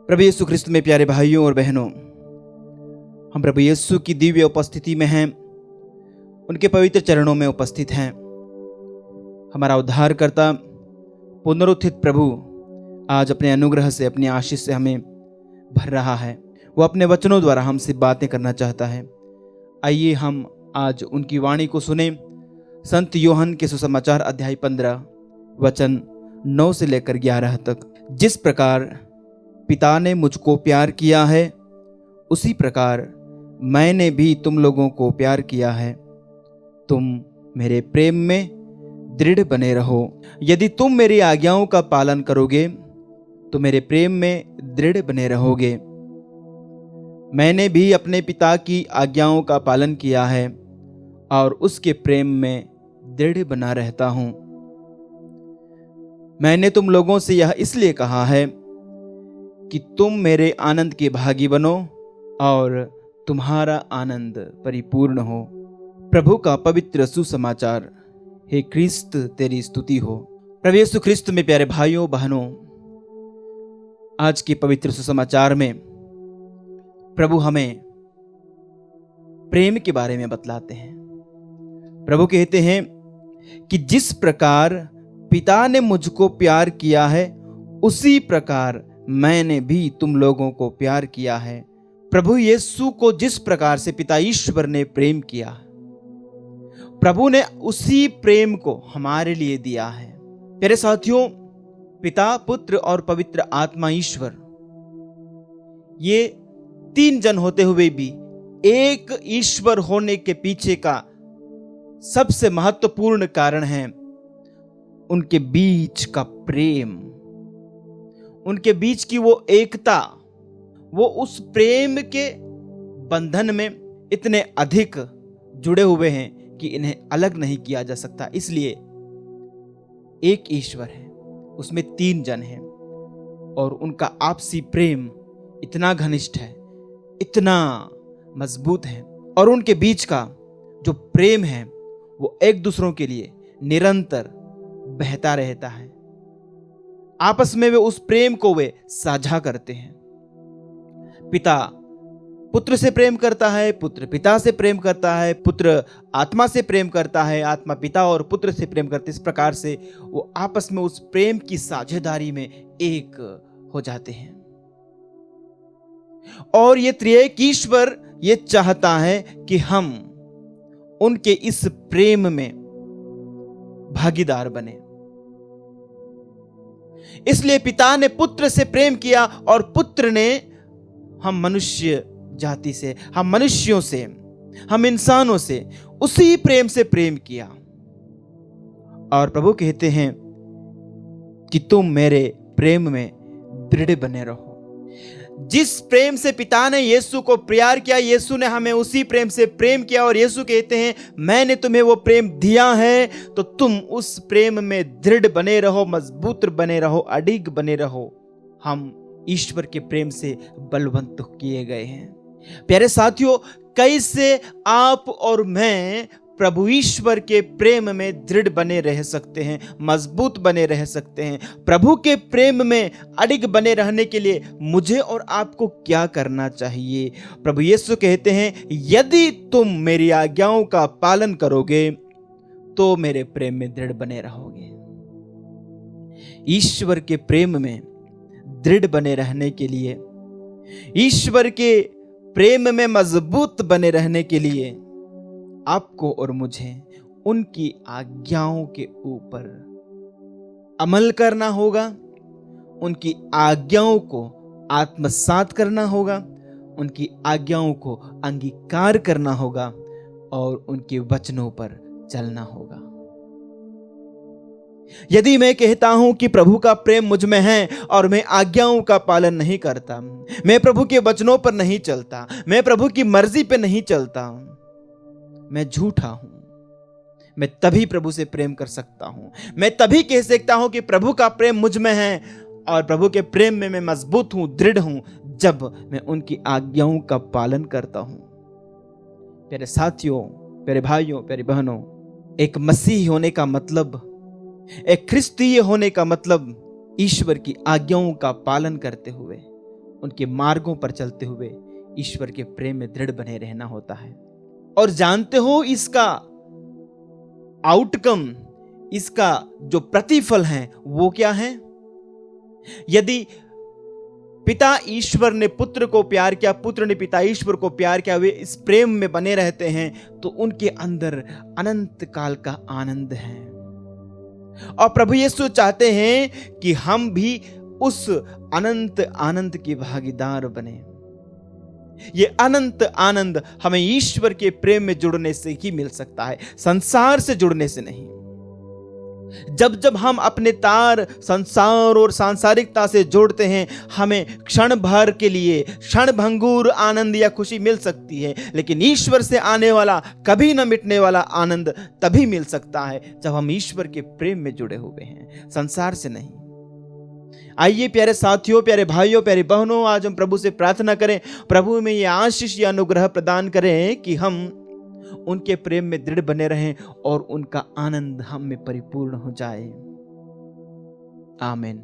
प्रभु यीशु ख्रिस्त में प्यारे भाइयों और बहनों, हम प्रभु यीशु की दिव्य उपस्थिति में हैं, उनके पवित्र चरणों में उपस्थित हैं। हमारा उद्धारकर्ता पुनरुत्थित प्रभु आज अपने अनुग्रह से, अपनी आशीष से हमें भर रहा है। वो अपने वचनों द्वारा हमसे बातें करना चाहता है। आइए हम आज उनकी वाणी को सुने। संत यूहन्ना के सुसमाचार अध्याय 15 वचन 9 से लेकर 11 तक। जिस प्रकार पिता ने मुझको प्यार किया है, उसी प्रकार मैंने भी तुम लोगों को प्यार किया है। तुम मेरे प्रेम में दृढ़ बने रहो। यदि तुम मेरी आज्ञाओं का पालन करोगे तो मेरे प्रेम में दृढ़ बने रहोगे। मैंने भी अपने पिता की आज्ञाओं का पालन किया है और उसके प्रेम में दृढ़ बना रहता हूं। मैंने तुम लोगों से यह इसलिए कहा है कि तुम मेरे आनंद के भागी बनो और तुम्हारा आनंद परिपूर्ण हो। प्रभु का पवित्र सुसमाचार। हे क्रिस्त, तेरी स्तुति हो। प्रभु यीशु ख्रिस्त में प्यारे भाइयों बहनों, आज के पवित्र सुसमाचार में प्रभु हमें प्रेम के बारे में बतलाते हैं। प्रभु कहते हैं कि जिस प्रकार पिता ने मुझको प्यार किया है, उसी प्रकार मैंने भी तुम लोगों को प्यार किया है। प्रभु यीशु को जिस प्रकार से पिता ईश्वर ने प्रेम किया, प्रभु ने उसी प्रेम को हमारे लिए दिया है। प्यारे साथियों, पिता, पुत्र और पवित्र आत्मा ईश्वर, ये 3 जन होते हुए भी एक ईश्वर होने के पीछे का सबसे महत्वपूर्ण कारण है उनके बीच का प्रेम, उनके बीच की वो एकता। वो उस प्रेम के बंधन में इतने अधिक जुड़े हुए हैं कि इन्हें अलग नहीं किया जा सकता। इसलिए एक ईश्वर है, उसमें 3 जन हैं और उनका आपसी प्रेम इतना घनिष्ठ है, इतना मजबूत है, और उनके बीच का जो प्रेम है वो एक दूसरों के लिए निरंतर बहता रहता है। आपस में वे उस प्रेम को वे साझा करते हैं। पिता पुत्र से प्रेम करता है, पुत्र पिता से प्रेम करता है, पुत्र आत्मा से प्रेम करता है, आत्मा पिता और पुत्र से प्रेम करते। इस प्रकार से वो आपस में उस प्रेम की साझेदारी में एक हो जाते हैं। और ये त्रिएक ईश्वर ये चाहता है कि हम उनके इस प्रेम में भागीदार बने। इसलिए पिता ने पुत्र से प्रेम किया और पुत्र ने हम मनुष्य जाति से, हम मनुष्यों से, हम इंसानों से उसी प्रेम से प्रेम किया। और प्रभु कहते हैं कि तुम मेरे प्रेम में दृढ़ बने रहो। जिस प्रेम से पिता ने यीशु को प्यार किया, यीशु ने हमें उसी प्रेम से प्रेम किया। और यीशु कहते हैं, मैंने तुम्हें वो प्रेम दिया है तो तुम उस प्रेम में दृढ़ बने रहो, मजबूत बने रहो, अडिग बने रहो। हम ईश्वर के प्रेम से बलवंत किए गए हैं। प्यारे साथियों, कैसे आप और मैं प्रभु ईश्वर के प्रेम में दृढ़ बने रह सकते हैं, मजबूत बने रह सकते हैं? प्रभु के प्रेम में अडिग बने रहने के लिए मुझे और आपको क्या करना चाहिए? प्रभु यीशु कहते हैं, यदि तुम मेरी आज्ञाओं का पालन करोगे तो मेरे प्रेम में दृढ़ बने रहोगे। ईश्वर के प्रेम में दृढ़ बने रहने के लिए, ईश्वर के प्रेम में मजबूत बने रहने के लिए आपको और मुझे उनकी आज्ञाओं के ऊपर अमल करना होगा, उनकी आज्ञाओं को आत्मसात करना होगा, उनकी आज्ञाओं को अंगीकार करना होगा और उनके वचनों पर चलना होगा। यदि मैं कहता हूं कि प्रभु का प्रेम मुझ में है और मैं आज्ञाओं का पालन नहीं करता, मैं प्रभु के वचनों पर नहीं चलता, मैं प्रभु की मर्जी पे नहीं चलता, मैं झूठा हूं। मैं तभी प्रभु से प्रेम कर सकता हूं, मैं तभी कह सकता हूं कि प्रभु का प्रेम मुझ में है और प्रभु के प्रेम में मैं मजबूत हूं, दृढ़ हूं, जब मैं उनकी आज्ञाओं का पालन करता हूं। प्यारे साथियों, प्यारे भाइयों, प्यारी बहनों, एक मसीही होने का मतलब, एक ख्रिस्तीय होने का मतलब ईश्वर की आज्ञाओं का पालन करते हुए उनके मार्गों पर चलते हुए ईश्वर के प्रेम में दृढ़ बने रहना होता है। और जानते हो इसका आउटकम, इसका जो प्रतिफल है वो क्या है? यदि पिता ईश्वर ने पुत्र को प्यार किया, पुत्र ने पिता ईश्वर को प्यार किया, वे इस प्रेम में बने रहते हैं तो उनके अंदर अनंत काल का आनंद है। और प्रभु यीशु चाहते हैं कि हम भी उस अनंत आनंद के भागीदार बने। ये अनंत आनंद हमें ईश्वर के प्रेम में जुड़ने से ही मिल सकता है, संसार से जुड़ने से नहीं। जब जब हम अपने तार संसार और सांसारिकता से जोड़ते हैं, हमें क्षण भर के लिए क्षणभंगुर आनंद या खुशी मिल सकती है, लेकिन ईश्वर से आने वाला कभी न मिटने वाला आनंद तभी मिल सकता है जब हम ईश्वर के प्रेम में जुड़े हुए हैं, संसार से नहीं। आइए प्यारे साथियों, प्यारे भाइयों, प्यारी बहनों, आज हम प्रभु से प्रार्थना करें, प्रभु में ये आशीष या अनुग्रह प्रदान करें कि हम उनके प्रेम में दृढ़ बने रहें और उनका आनंद हम में परिपूर्ण हो जाए। आमीन।